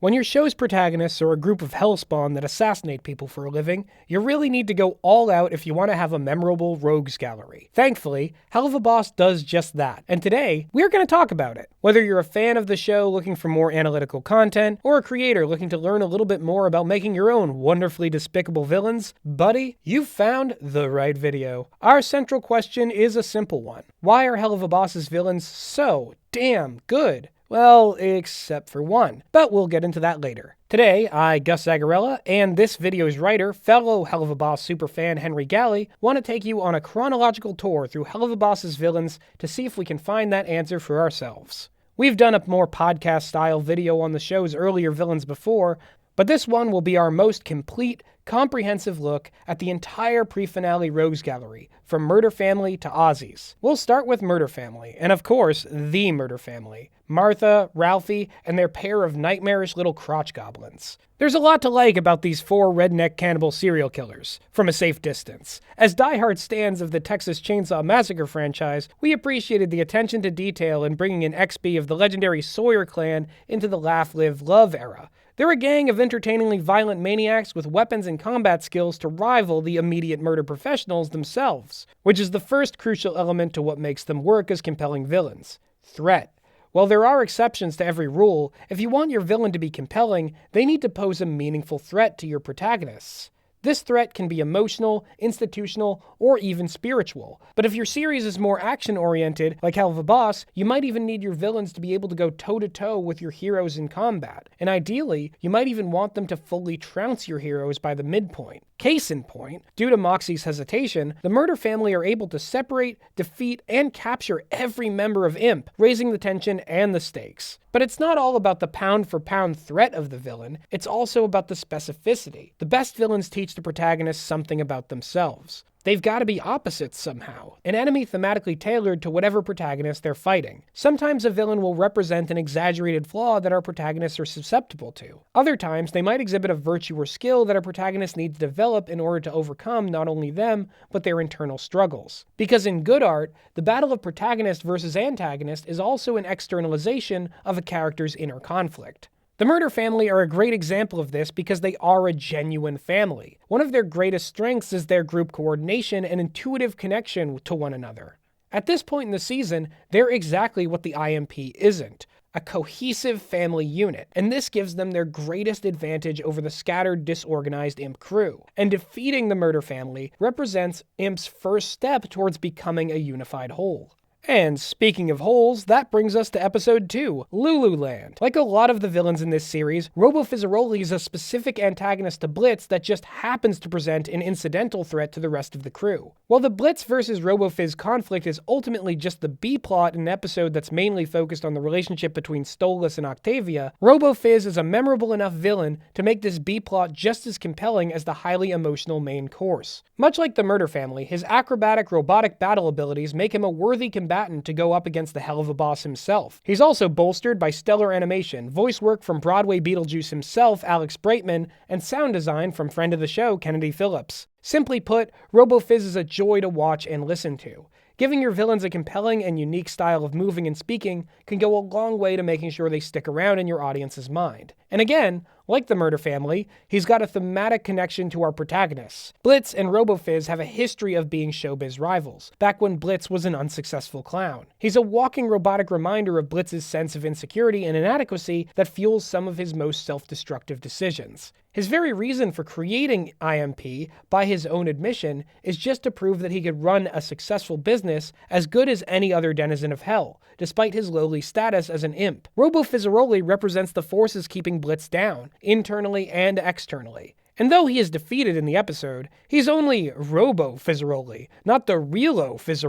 When your show's protagonists are a group of hellspawn that assassinate people for a living, you really need to go all out if you want to have a memorable rogues gallery. Thankfully, Helluva Boss does just that, and today, we're going to talk about it. Whether you're a fan of the show looking for more analytical content, or a creator looking to learn a little bit more about making your own wonderfully despicable villains, buddy, you've found the right video. Our central question is a simple one. Why are Helluva Boss's villains so damn good? Well, except for one, but we'll get into that later. Today, I, Gus Zagarella, and this video's writer, fellow Helluva Boss superfan Henry Galley, want to take you on a chronological tour through Helluva Boss's villains to see if we can find that answer for ourselves. We've done a more podcast-style video on the show's earlier villains before, but this one will be our most complete, comprehensive look at the entire pre-finale rogues gallery, from Murder Family to Aussies. We'll start with Murder Family, and of course, the Murder Family. Martha, Ralphie, and their pair of nightmarish little crotch goblins. There's a lot to like about these 4 redneck cannibal serial killers, from a safe distance. As diehard stans of the Texas Chainsaw Massacre franchise, we appreciated the attention to detail in bringing an XP of the legendary Sawyer clan into the Laugh, Live, Love era. They're a gang of entertainingly violent maniacs with weapons and combat skills to rival the immediate murder professionals themselves, which is the first crucial element to what makes them work as compelling villains: threat. While there are exceptions to every rule, if you want your villain to be compelling, they need to pose a meaningful threat to your protagonists. This threat can be emotional, institutional, or even spiritual. But if your series is more action-oriented, like Helluva Boss, you might even need your villains to be able to go toe-to-toe with your heroes in combat. And ideally, you might even want them to fully trounce your heroes by the midpoint. Case in point, due to Moxie's hesitation, the Murder Family are able to separate, defeat, and capture every member of I.M.P., raising the tension and the stakes. But it's not all about the pound-for-pound threat of the villain, it's also about the specificity. The best villains teach the protagonists something about themselves. They've got to be opposites somehow, an enemy thematically tailored to whatever protagonist they're fighting. Sometimes a villain will represent an exaggerated flaw that our protagonists are susceptible to. Other times, they might exhibit a virtue or skill that our protagonists need to develop in order to overcome not only them, but their internal struggles. Because in good art, the battle of protagonist versus antagonist is also an externalization of a character's inner conflict. The Murder Family are a great example of this because they are a genuine family. One of their greatest strengths is their group coordination and intuitive connection to one another. At this point in the season, they're exactly what the I.M.P. isn't: a cohesive family unit, and this gives them their greatest advantage over the scattered, disorganized I.M.P. crew. And defeating the Murder Family represents I.M.P.'s first step towards becoming a unified whole. And speaking of holes, that brings us to episode 2, Loo Loo Land. Like a lot of the villains in this series, Robofizz is a specific antagonist to Blitz that just happens to present an incidental threat to the rest of the crew. While the Blitz versus Robofizz conflict is ultimately just the B-plot in an episode that's mainly focused on the relationship between Stolas and Octavia, Robofizz is a memorable enough villain to make this B-plot just as compelling as the highly emotional main course. Much like the Murder Family, his acrobatic robotic battle abilities make him a worthy combatant to go up against the Helluva Boss himself. He's also bolstered by stellar animation, voice work from Broadway Beetlejuice himself, Alex Breitman, and sound design from friend of the show, Kennedy Phillips. Simply put, Robofizz is a joy to watch and listen to. Giving your villains a compelling and unique style of moving and speaking can go a long way to making sure they stick around in your audience's mind. And again, like the Murder Family, he's got a thematic connection to our protagonists. Blitz and Robofizz have a history of being showbiz rivals, back when Blitz was an unsuccessful clown. He's a walking robotic reminder of Blitz's sense of insecurity and inadequacy that fuels some of his most self-destructive decisions. His very reason for creating I.M.P., by his own admission, is just to prove that he could run a successful business as good as any other denizen of hell, despite his lowly status as an imp. Robofizz represents the forces keeping Blitz down, internally and externally. And though he is defeated in the episode, he's only Robofizz, not the realo-Fizz.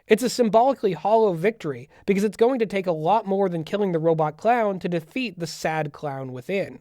It's a symbolically hollow victory, because it's going to take a lot more than killing the robot clown to defeat the sad clown within.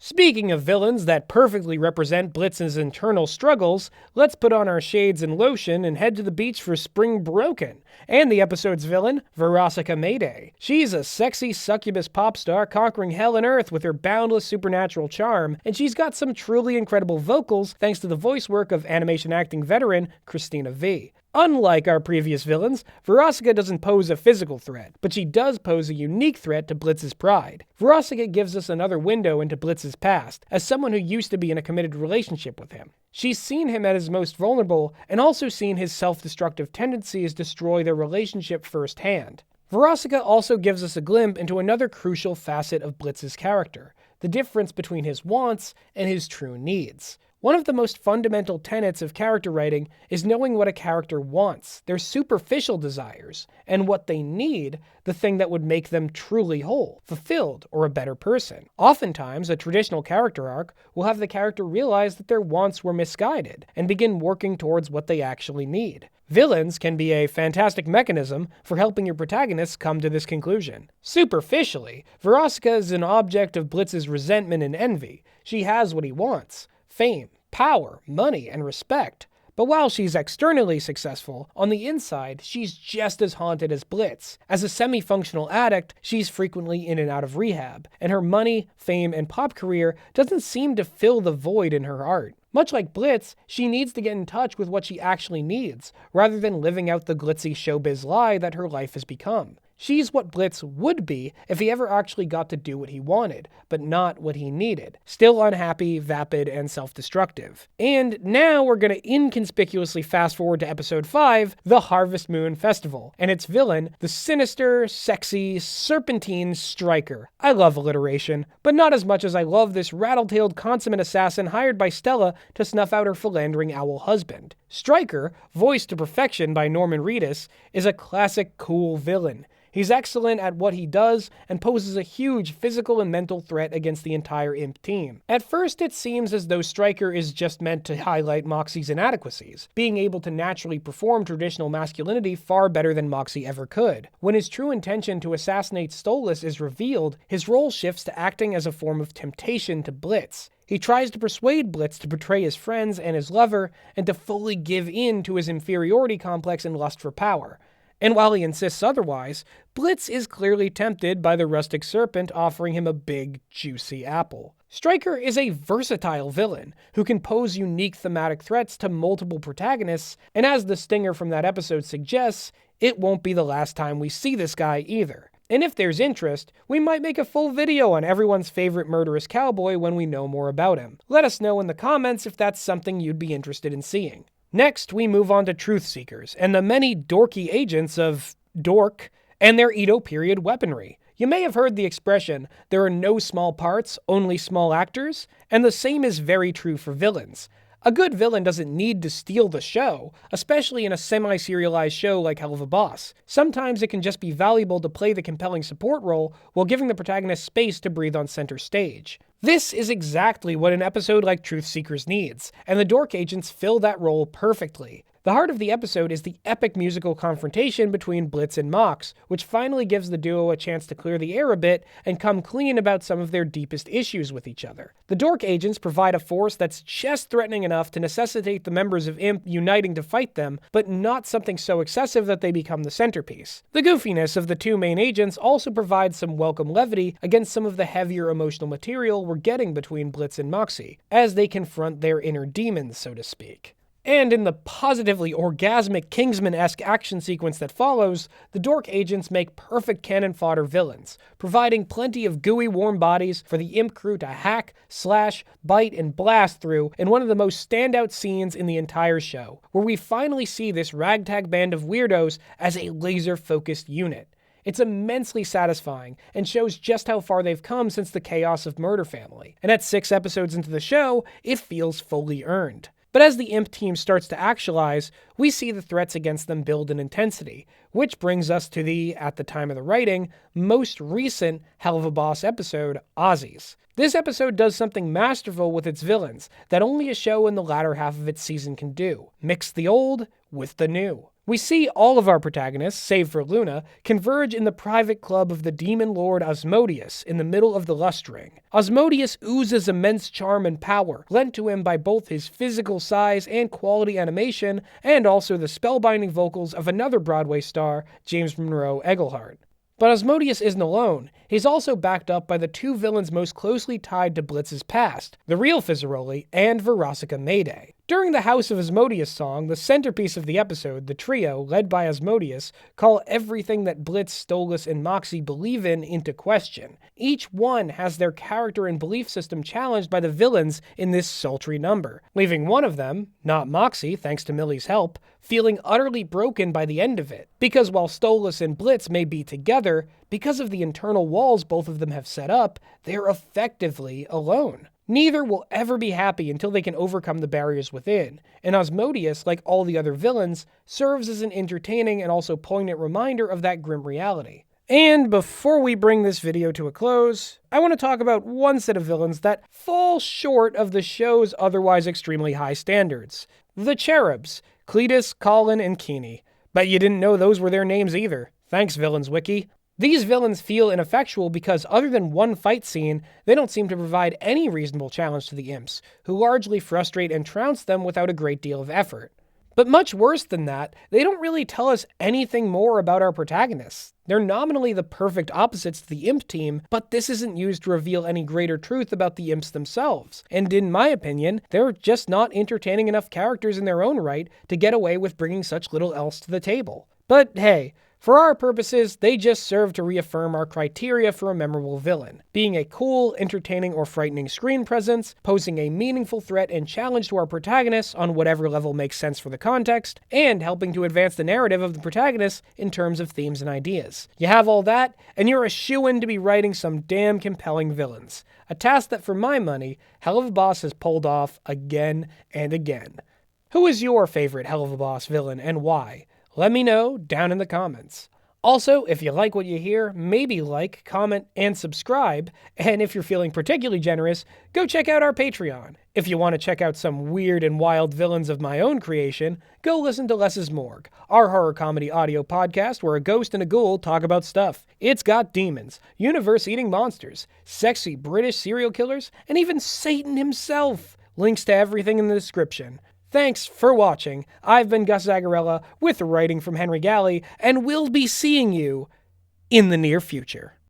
Speaking of villains that perfectly represent Blitz's internal struggles, let's put on our shades and lotion and head to the beach for Spring Broken, and the episode's villain, Veraska Mayday. She's a sexy succubus pop star conquering hell and earth with her boundless supernatural charm, and she's got some truly incredible vocals thanks to the voice work of animation acting veteran Christina V. Unlike our previous villains, Veraska doesn't pose a physical threat, but she does pose a unique threat to Blitz's pride. Veraska gives us another window into Blitz's past, as someone who used to be in a committed relationship with him. She's seen him at his most vulnerable, and also seen his self-destructive tendencies destroy their relationship firsthand. Veraska also gives us a glimpse into another crucial facet of Blitz's character, the difference between his wants and his true needs. One of the most fundamental tenets of character writing is knowing what a character wants, their superficial desires, and what they need, the thing that would make them truly whole, fulfilled, or a better person. Oftentimes, a traditional character arc will have the character realize that their wants were misguided, and begin working towards what they actually need. Villains can be a fantastic mechanism for helping your protagonists come to this conclusion. Superficially, Veraska is an object of Blitz's resentment and envy. She has what he wants: fame, power, money, and respect. But while she's externally successful, on the inside, she's just as haunted as Blitz. As a semi-functional addict, she's frequently in and out of rehab, and her money, fame, and pop career doesn't seem to fill the void in her art. Much like Blitz, she needs to get in touch with what she actually needs, rather than living out the glitzy showbiz lie that her life has become. She's what Blitz would be if he ever actually got to do what he wanted, but not what he needed. Still unhappy, vapid, and self-destructive. And now we're gonna inconspicuously fast forward to episode 5, the Harvest Moon Festival, and its villain, the sinister, sexy, serpentine Striker. I love alliteration, but not as much as I love this rattle-tailed consummate assassin hired by Stella to snuff out her philandering owl husband. Striker, voiced to perfection by Norman Reedus, is a classic cool villain. He's excellent at what he does and poses a huge physical and mental threat against the entire I.M.P. team. At first, it seems as though Striker is just meant to highlight Moxie's inadequacies, being able to naturally perform traditional masculinity far better than Moxie ever could. When his true intention to assassinate Stolas is revealed, his role shifts to acting as a form of temptation to Blitz. He tries to persuade Blitz to betray his friends and his lover, and to fully give in to his inferiority complex and lust for power. And while he insists otherwise, Blitz is clearly tempted by the rustic serpent offering him a big, juicy apple. Striker is a versatile villain who can pose unique thematic threats to multiple protagonists, and as the stinger from that episode suggests, it won't be the last time we see this guy either. And if there's interest, we might make a full video on everyone's favorite murderous cowboy when we know more about him. Let us know in the comments if that's something you'd be interested in seeing. Next, we move on to Truth Seekers, and the many dorky agents of Dork, and their Edo period weaponry. You may have heard the expression, there are no small parts, only small actors, and the same is very true for villains. A good villain doesn't need to steal the show, especially in a semi-serialized show like Helluva Boss. Sometimes it can just be valuable to play the compelling support role while giving the protagonist space to breathe on center stage. This is exactly what an episode like Truth Seekers needs, and the Dork Agents fill that role perfectly. The heart of the episode is the epic musical confrontation between Blitz and Mox, which finally gives the duo a chance to clear the air a bit and come clean about some of their deepest issues with each other. The Dork Agents provide a force that's just threatening enough to necessitate the members of I.M.P. uniting to fight them, but not something so excessive that they become the centerpiece. The goofiness of the two main agents also provides some welcome levity against some of the heavier emotional material we're getting between Blitz and Moxie, as they confront their inner demons, so to speak. And in the positively orgasmic Kingsman-esque action sequence that follows, the Dork Agents make perfect cannon fodder villains, providing plenty of gooey warm bodies for the I.M.P. crew to hack, slash, bite, and blast through in one of the most standout scenes in the entire show, where we finally see this ragtag band of weirdos as a laser-focused unit. It's immensely satisfying, and shows just how far they've come since the chaos of Murder Family. And at 6 episodes into the show, it feels fully earned. But as the I.M.P. team starts to actualize, we see the threats against them build in intensity, which brings us to the, at the time of the writing, most recent Helluva Boss episode, Aussies. This episode does something masterful with its villains that only a show in the latter half of its season can do. Mix the old with the new. We see all of our protagonists, save for Luna, converge in the private club of the demon lord Asmodeus in the middle of the Lust Ring. Asmodeus oozes immense charm and power, lent to him by both his physical size and quality animation, and also the spellbinding vocals of another Broadway star, James Monroe Eglehart. But Asmodeus isn't alone. He's also backed up by the two villains most closely tied to Blitz's past, the real Fizzaroli and Veraska Mayday. During the House of Asmodeus song, the centerpiece of the episode, the trio, led by Asmodeus, call everything that Blitz, Stolas, and Moxie believe in into question. Each one has their character and belief system challenged by the villains in this sultry number, leaving one of them, not Moxie thanks to Millie's help, feeling utterly broken by the end of it. Because while Stolas and Blitz may be together, because of the internal walls both of them have set up, they're effectively alone. Neither will ever be happy until they can overcome the barriers within, and Asmodeus, like all the other villains, serves as an entertaining and also poignant reminder of that grim reality. And before we bring this video to a close, I want to talk about one set of villains that fall short of the show's otherwise extremely high standards. The Cherubs, Cletus, Colin, and Keeney. Bet you didn't know those were their names either. Thanks, Villains Wiki. These villains feel ineffectual because other than one fight scene, they don't seem to provide any reasonable challenge to the imps, who largely frustrate and trounce them without a great deal of effort. But much worse than that, they don't really tell us anything more about our protagonists. They're nominally the perfect opposites to the imp team, but this isn't used to reveal any greater truth about the imps themselves. And in my opinion, they're just not entertaining enough characters in their own right to get away with bringing such little else to the table. But hey, for our purposes, they just serve to reaffirm our criteria for a memorable villain, being a cool, entertaining, or frightening screen presence, posing a meaningful threat and challenge to our protagonists on whatever level makes sense for the context, and helping to advance the narrative of the protagonist in terms of themes and ideas. You have all that, and you're a shoo-in to be writing some damn compelling villains. A task that, for my money, Helluva Boss has pulled off again and again. Who is your favorite Helluva Boss villain, and why? Let me know down in the comments. Also, if you like what you hear, maybe like, comment, and subscribe. And if you're feeling particularly generous, go check out our Patreon. If you want to check out some weird and wild villains of my own creation, go listen to Less's Morgue, our horror comedy audio podcast where a ghost and a ghoul talk about stuff. It's got demons, universe-eating monsters, sexy British serial killers, and even Satan himself. Links to everything in the description. Thanks for watching. I've been Gus Zagarella with writing from Henry Galley, and we'll be seeing you in the near future.